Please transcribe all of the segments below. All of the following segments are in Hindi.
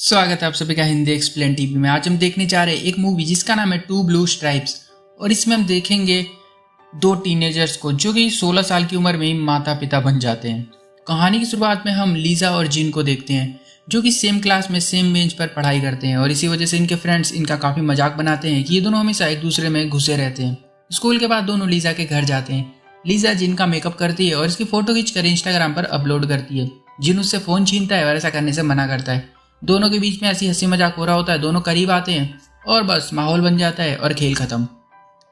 स्वागत है आप सभी का हिंदी एक्सप्लेन टीवी में। आज हम देखने जा रहे हैं एक मूवी जिसका नाम है टू ब्लू स्ट्राइप्स और इसमें हम देखेंगे दो टीनेजर्स को जो कि 16 साल की उम्र में ही माता पिता बन जाते हैं। कहानी की शुरुआत में हम लीजा और जिन को देखते हैं जो कि सेम क्लास में सेम बेंच पर पढ़ाई करते हैं और इसी वजह से इनके फ्रेंड्स इनका काफ़ी मजाक बनाते हैं कि ये दोनों हमेशा एक दूसरे में घुसे रहते हैं। स्कूल के बाद दोनों लीजा के घर जाते हैं। लीजा जिन का मेकअप करती है और इसकी फ़ोटो खींचकर इंस्टाग्राम पर अपलोड करती है। जिन उससे फ़ोन छीनता है और ऐसा करने से मना करता है। दोनों के बीच में ऐसी हंसी मजाक हो रहा होता है, दोनों करीब आते हैं और बस माहौल बन जाता है और खेल खत्म।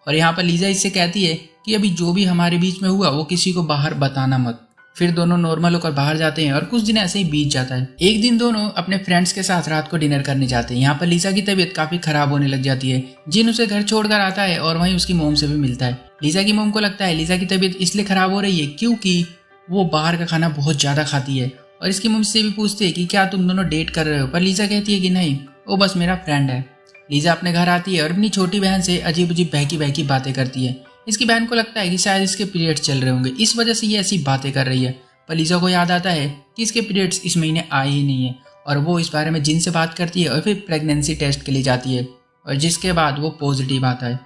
और यहाँ पर लीजा इससे कहती है कि अभी जो भी हमारे बीच में हुआ वो किसी को बाहर बताना मत। फिर दोनों नॉर्मल होकर बाहर जाते हैं और कुछ दिन ऐसे ही बीत जाता है। एक दिन दोनों अपने फ्रेंड्स के साथ रात को डिनर करने जाते हैं। यहाँ पर लीजा की तबीयत काफी खराब होने लग जाती है। जिन उसे घर छोड़कर आता है और वहीं उसकी मोम से भी मिलता है। लीजा की मोम को लगता है लीजा की तबीयत इसलिए खराब हो रही है क्योंकि वो बाहर का खाना बहुत ज्यादा खाती है और इसकी मम्मी से भी पूछते हैं कि क्या तुम दोनों डेट कर रहे हो, पर लीजा कहती है कि नहीं, वो बस मेरा फ्रेंड है। लीजा अपने घर आती है और अपनी छोटी बहन से अजीब अजीब बहकी बहकी बातें करती है। इसकी बहन को लगता है कि शायद इसके पीरियड्स चल रहे होंगे, इस वजह से ये ऐसी बातें कर रही है। पर लीजा को याद आता है कि इसके पीरियड्स इस महीने आए ही नहीं है और वो इस बारे में जिन से बात करती है और फिर प्रेगनेंसी टेस्ट के लिए जाती है और जिसके बाद वो पॉजिटिव आता है।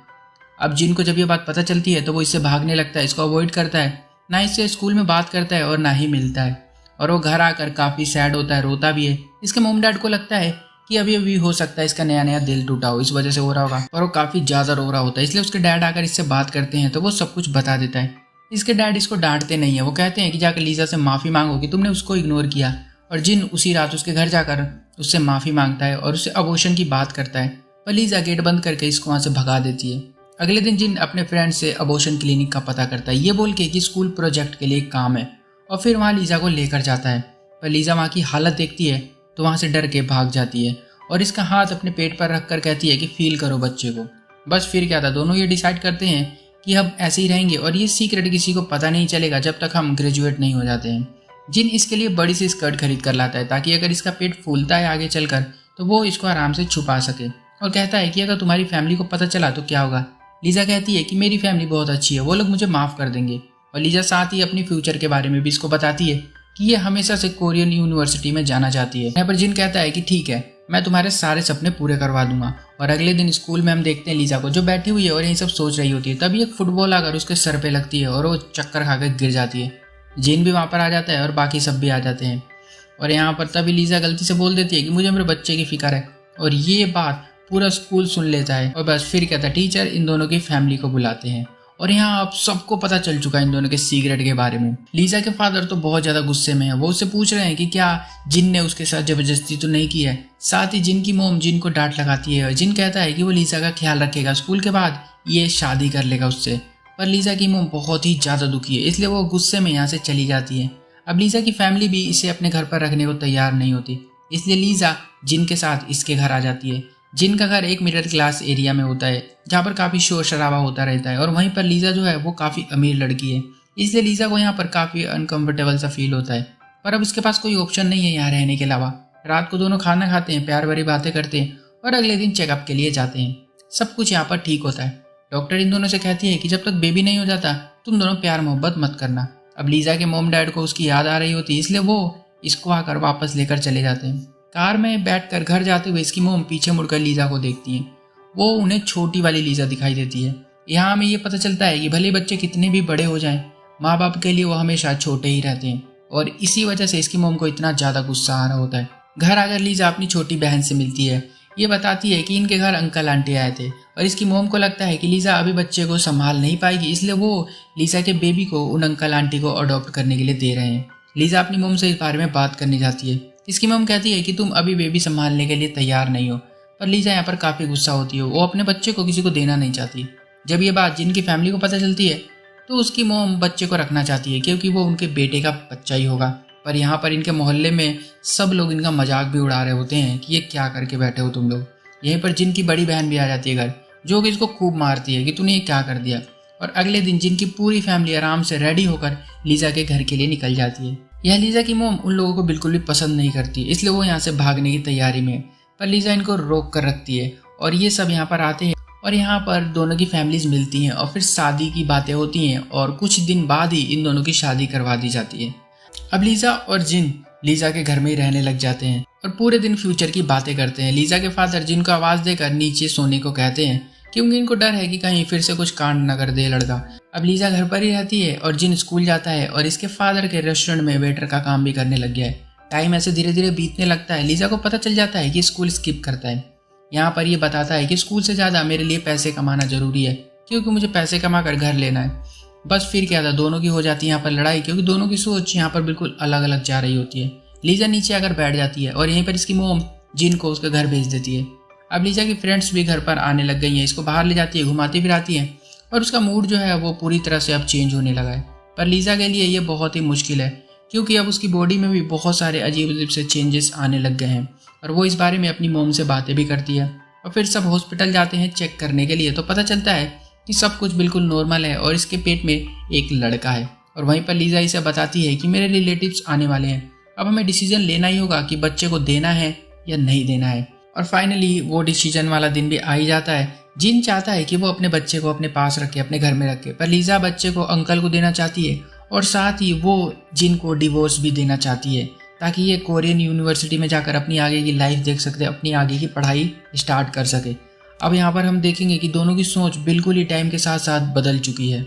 अब जिन को जब ये बात पता चलती है तो वो इससे भागने लगता है, इसको अवॉइड करता है, ना इससे स्कूल में बात करता है और ना ही मिलता है। और वो घर आकर काफ़ी सैड होता है, रोता भी है। इसके मॉम डैड को लगता है कि अभी अभी हो सकता है इसका नया नया दिल टूटा हो, इस वजह से हो रहा होगा और वो काफ़ी ज़्यादा रो रहा होता है। इसलिए उसके डैड आकर इससे बात करते हैं तो वो सब कुछ बता देता है। इसके डैड इसको डांटते नहीं है, वो कहते हैं कि जाकर लीजा से माफ़ी मांगो कि तुमने उसको इग्नोर किया। और जिन उसी रात उसके घर जाकर उससे माफ़ी मांगता है और उससे अबॉर्शन की बात करता है। पर लीजा गेट बंद करके इसको वहाँ से भगा देती है। अगले दिन जिन अपने फ्रेंड से अबॉर्शन क्लिनिक का पता करता है, ये बोल के कि स्कूल प्रोजेक्ट के लिए काम है और फिर वहाँ लीजा को लेकर जाता है। पर लीजा वहाँ की हालत देखती है तो वहाँ से डर के भाग जाती है और इसका हाथ अपने पेट पर रखकर कहती है कि फील करो बच्चे को। बस फिर क्या था, दोनों ये डिसाइड करते हैं कि हम ऐसे ही रहेंगे और ये सीक्रेट किसी को पता नहीं चलेगा जब तक हम ग्रेजुएट नहीं हो जाते हैं। जिन इसके लिए बड़ी सी स्कर्ट खरीद कर लाता है ताकि अगर इसका पेट फूलता है आगे चलकर तो वो इसको आराम से छुपा सके और कहता है कि अगर तुम्हारी फैमिली को पता चला तो क्या होगा। लीजा कहती है कि मेरी फैमिली बहुत अच्छी है, वो लोग मुझे माफ़ कर देंगे। और लीजा साथ ही अपनी फ्यूचर के बारे में भी इसको बताती है कि ये हमेशा से कोरियन यूनिवर्सिटी में जाना चाहती है। यहाँ पर जिन कहता है कि ठीक है, मैं तुम्हारे सारे सपने पूरे करवा दूंगा। और अगले दिन स्कूल में हम देखते हैं लीजा को जो बैठी हुई है और यही सब सोच रही होती है। तभी एक फुटबॉल आकर उसके सर पे लगती है और वो चक्कर खाकर गिर जाती है। जिन भी वहाँ पर आ जाता है और बाकी सब भी आ जाते हैं और यहाँ पर तभी लीजा गलती से बोल देती है कि मुझे मेरे बच्चे की फिक्र है और ये बात पूरा स्कूल सुन लेता है। और बस फिर क्या था, टीचर इन दोनों की फैमिली को बुलाते हैं और यहाँ अब सबको पता चल चुका है इन दोनों के सीक्रेट के बारे में। लीजा के फादर तो बहुत ज़्यादा गुस्से में है, वो उससे पूछ रहे हैं कि क्या जिन ने उसके साथ जबरदस्ती तो नहीं की है। साथ ही जिन की मोम जिन को डांट लगाती है और जिन कहता है कि वो लीजा का ख्याल रखेगा, स्कूल के बाद ये शादी कर लेगा उससे। पर लीजा की मोम बहुत ही ज़्यादा दुखी है, इसलिए वो गुस्से में यहाँ से चली जाती है। अब लीजा की फैमिली भी इसे अपने घर पर रखने को तैयार नहीं होती, इसलिए लीजा जिन के साथ इसके घर आ जाती है। जिन का घर एक मिडिल क्लास एरिया में होता है जहाँ पर काफ़ी शोर शराबा होता रहता है और वहीं पर लीजा जो है वो काफ़ी अमीर लड़की है, इसलिए लीजा को यहाँ पर काफ़ी अनकंफर्टेबल सा फील होता है। पर अब इसके पास कोई ऑप्शन नहीं है यहाँ रहने के अलावा। रात को दोनों खाना खाते हैं, प्यार भरी बातें करते हैं और अगले दिन चेकअप के लिए जाते हैं। सब कुछ यहाँ पर ठीक होता है। डॉक्टर इन दोनों से कहती है कि जब तक बेबी नहीं हो जाता तुम दोनों प्यार मोहब्बत मत करना। अब लीजा के मोम डैड को उसकी याद आ रही होती है, इसलिए वो इसको आकर वापस लेकर चले जाते हैं। कार में बैठकर घर जाते हुए इसकी मोम पीछे मुड़कर लीजा को देखती है। वो उन्हें छोटी वाली लीजा दिखाई देती है। यहाँ हमें ये पता चलता है कि भले बच्चे कितने भी बड़े हो जाएं, माँ बाप के लिए वो हमेशा छोटे ही रहते हैं और इसी वजह से इसकी मोम को इतना ज़्यादा गुस्सा आ रहा होता है। घर आकर लीजा अपनी छोटी बहन से मिलती है। ये बताती है कि इनके घर अंकल आंटी आए थे और इसकी मोम को लगता है कि लीजा अभी बच्चे को संभाल नहीं पाएगी, इसलिए वो लीजा के बेबी को उन अंकल आंटी को अडॉप्ट करने के लिए दे रहे हैं। लीजा अपनी मोम से इस बारे में बात करने जाती है। इसकी मम कहती है कि तुम अभी बेबी संभालने के लिए तैयार नहीं हो। पर लीजा यहाँ पर काफ़ी गुस्सा होती है, वो अपने बच्चे को किसी को देना नहीं चाहती। जब ये बात जिनकी फैमिली को पता चलती है तो उसकी मोम बच्चे को रखना चाहती है क्योंकि वो उनके बेटे का बच्चा ही होगा। पर यहाँ पर इनके मोहल्ले में सब लोग इनका मजाक भी उड़ा रहे होते हैं कि ये क्या करके बैठे हो तुम लोग। यहीं पर जिनकी बड़ी बहन भी आ जाती है घर, जो कि इसको खूब मारती है कि तूने ये क्या कर दिया। और अगले दिन जिनकी पूरी फैमिली आराम से रेडी होकर लीजा के घर के लिए निकल जाती है। यह लीजा की मोम उन लोगों को बिल्कुल भी पसंद नहीं करती, इसलिए वो यहाँ से भागने की तैयारी में। पर लीजा इनको रोक कर रखती है और ये सब यहाँ पर आते हैं और यहाँ पर दोनों की फैमिलीज मिलती हैं और फिर शादी की बातें होती हैं और कुछ दिन बाद ही इन दोनों की शादी करवा दी जाती है। अब लीजा और जिन लीजा के घर में ही रहने लग जाते हैं और पूरे दिन फ्यूचर की बातें करते हैं। लीजा के फादर जिनको आवाज़ देकर नीचे सोने को कहते हैं क्योंकि इनको डर है कि कहीं फिर से कुछ कांड न कर दे लड़का। अब लीजा घर पर ही रहती है और जिन स्कूल जाता है और इसके फादर के रेस्टोरेंट में वेटर का काम भी करने लग गया है। टाइम ऐसे धीरे धीरे बीतने लगता है। लीजा को पता चल जाता है कि स्कूल स्किप करता है। यहाँ पर ये बताता है कि स्कूल से ज़्यादा मेरे लिए पैसे कमाना जरूरी है क्योंकि मुझे पैसे कमा कर घर लेना है। बस फिर क्या था, दोनों की हो जाती है यहाँ पर लड़ाई क्योंकि दोनों की सोच यहाँ पर बिल्कुल अलग अलग जा रही होती है। लीजा नीचे आकर बैठ जाती है और यहीं पर इसकी मोम जिन को उसके घर भेज देती है। अब लीजा की फ्रेंड्स भी घर पर आने लग गई हैं। इसको बाहर ले जाती है, घुमाती फिराती है और उसका मूड जो है वो पूरी तरह से अब चेंज होने लगा है। पर लीजा के लिए ये बहुत ही मुश्किल है क्योंकि अब उसकी बॉडी में भी बहुत सारे अजीब अजीब से चेंजेस आने लग गए हैं और वो इस बारे में अपनी मोम से बातें भी करती है। और फिर सब हॉस्पिटल जाते हैं चेक करने के लिए, तो पता चलता है कि सब कुछ बिल्कुल नॉर्मल है और इसके पेट में एक लड़का है। और वहीं पर लीजा इसे बताती है कि मेरे रिलेटिव्स आने वाले हैं, अब हमें डिसीजन लेना ही होगा कि बच्चे को देना है या नहीं देना है। और फाइनली वो डिसीजन वाला दिन भी आ ही जाता है। जिन चाहता है कि वो अपने बच्चे को अपने पास रखे, अपने घर में रखे, पर लीजा बच्चे को अंकल को देना चाहती है और साथ ही वो जिन को डिवोर्स भी देना चाहती है ताकि ये कोरियन यूनिवर्सिटी में जाकर अपनी आगे की लाइफ देख सकते, अपनी आगे की पढ़ाई स्टार्ट कर सके। अब यहाँ पर हम देखेंगे कि दोनों की सोच बिल्कुल ही टाइम के साथ साथ बदल चुकी है।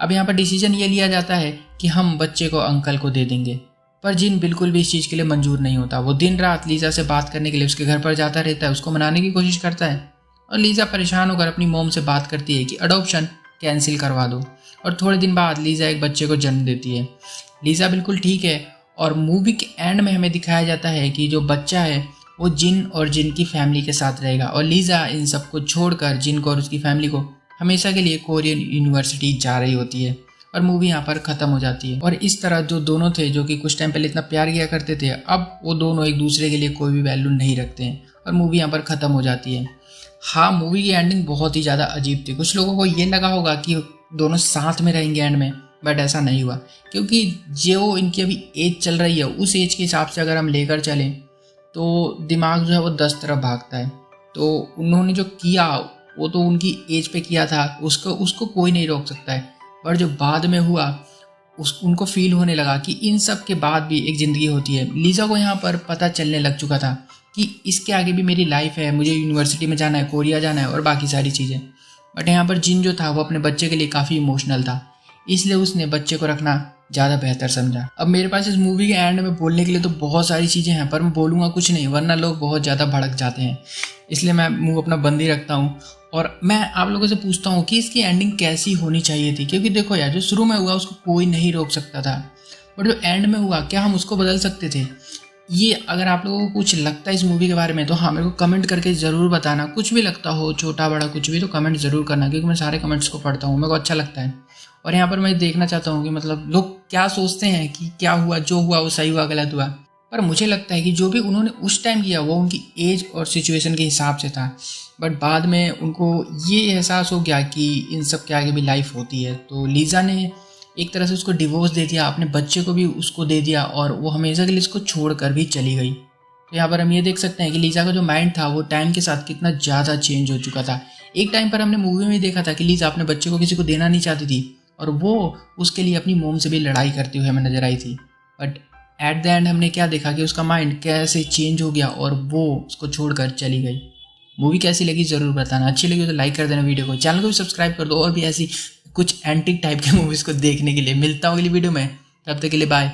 अब यहाँ पर डिसीजन ये लिया जाता है कि हम बच्चे को अंकल को दे देंगे, पर जिन बिल्कुल भी इस चीज़ के लिए मंजूर नहीं होता। वो दिन रात लीजा से बात करने के लिए उसके घर पर जाता रहता है, उसको मनाने की कोशिश करता है और लीजा परेशान होकर अपनी मोम से बात करती है कि अडॉप्शन कैंसिल करवा दो। और थोड़े दिन बाद लीजा एक बच्चे को जन्म देती है। लीजा बिल्कुल ठीक है और मूवी के एंड में हमें दिखाया जाता है कि जो बच्चा है वो जिन और जिन की फैमिली के साथ रहेगा और लीजा इन सबको छोड़कर जिन को और उसकी फैमिली को हमेशा के लिए कोरियन यूनिवर्सिटी जा रही होती है और मूवी यहाँ पर ख़त्म हो जाती है। और इस तरह जो दोनों थे जो कि कुछ टाइम पहले इतना प्यार किया करते थे, अब वो दोनों एक दूसरे के लिए कोई भी वैल्यू नहीं रखते हैं और मूवी यहाँ पर ख़त्म हो जाती है। हाँ, मूवी की एंडिंग बहुत ही ज़्यादा अजीब थी। कुछ लोगों को ये लगा होगा कि दोनों साथ में रहेंगे एंड में, बट ऐसा नहीं हुआ क्योंकि जो इनकी अभी एज चल रही है उस एज के हिसाब से अगर हम लेकर चलें तो दिमाग जो है वो 10 तरफ भागता है। तो उन्होंने जो किया वो तो उनकी एज पे किया था, उसको कोई नहीं रोक सकता है। पर जो बाद में हुआ उनको फील होने लगा कि इन सब के बाद भी एक ज़िंदगी होती है। लीजा को यहाँ पर पता चलने लग चुका था कि इसके आगे भी मेरी लाइफ है, मुझे यूनिवर्सिटी में जाना है, कोरिया जाना है और बाकी सारी चीज़ें। बट यहाँ पर जिन जो था वो अपने बच्चे के लिए काफ़ी इमोशनल था, इसलिए उसने बच्चे को रखना ज़्यादा बेहतर समझा। अब मेरे पास इस मूवी के एंड में बोलने के लिए तो बहुत सारी चीज़ें हैं, पर मैं बोलूँगा कुछ नहीं वरना लोग बहुत ज़्यादा भड़क जाते हैं, इसलिए मैं मुंह अपना बंद ही रखता हूँ। और मैं आप लोगों से पूछता हूँ कि इसकी एंडिंग कैसी होनी चाहिए थी, क्योंकि देखो यार, जो शुरू में हुआ उसको कोई नहीं रोक सकता था, बट जो एंड में हुआ क्या हम उसको बदल सकते थे? ये अगर आप लोगों को कुछ लगता है इस मूवी के बारे में तो हाँ मेरे को कमेंट करके ज़रूर बताना। कुछ भी लगता हो, छोटा बड़ा कुछ भी, तो कमेंट ज़रूर करना, क्योंकि मैं सारे कमेंट्स को पढ़ता हूँ, मेरे को अच्छा लगता है। और यहाँ पर मैं देखना चाहता हूँ कि मतलब लोग क्या सोचते हैं कि क्या हुआ, जो हुआ वो सही हुआ गलत हुआ। पर मुझे लगता है कि जो भी उन्होंने उस टाइम किया वो उनकी एज और सिचुएशन के हिसाब से था, बट बाद में उनको ये एहसास हो गया कि इन सब के आगे भी लाइफ होती है। तो लीजा ने एक तरह से उसको डिवोर्स दे दिया, अपने बच्चे को भी उसको दे दिया और वो हमेशा के लिए इसको छोड़ कर भी चली गई। तो यहाँ पर हम ये देख सकते हैं कि लीजा का जो माइंड था वो टाइम के साथ कितना ज़्यादा चेंज हो चुका था। एक टाइम पर हमने मूवी में देखा था कि लीजा अपने बच्चे को किसी को देना नहीं चाहती थी और वो उसके लिए अपनी मोम से भी लड़ाई करती हुई हमें नजर आई थी। बट एट द एंड हमने क्या देखा कि उसका माइंड कैसे चेंज हो गया और वो उसको छोड़कर चली गई। मूवी कैसी लगी ज़रूर बताना, अच्छी लगी तो लाइक कर देना वीडियो को, चैनल को भी सब्सक्राइब कर दो और भी ऐसी कुछ एंटिक टाइप के मूवीज़ को देखने के लिए। मिलता हूँ अगली वीडियो में, तब तक के लिए बाय।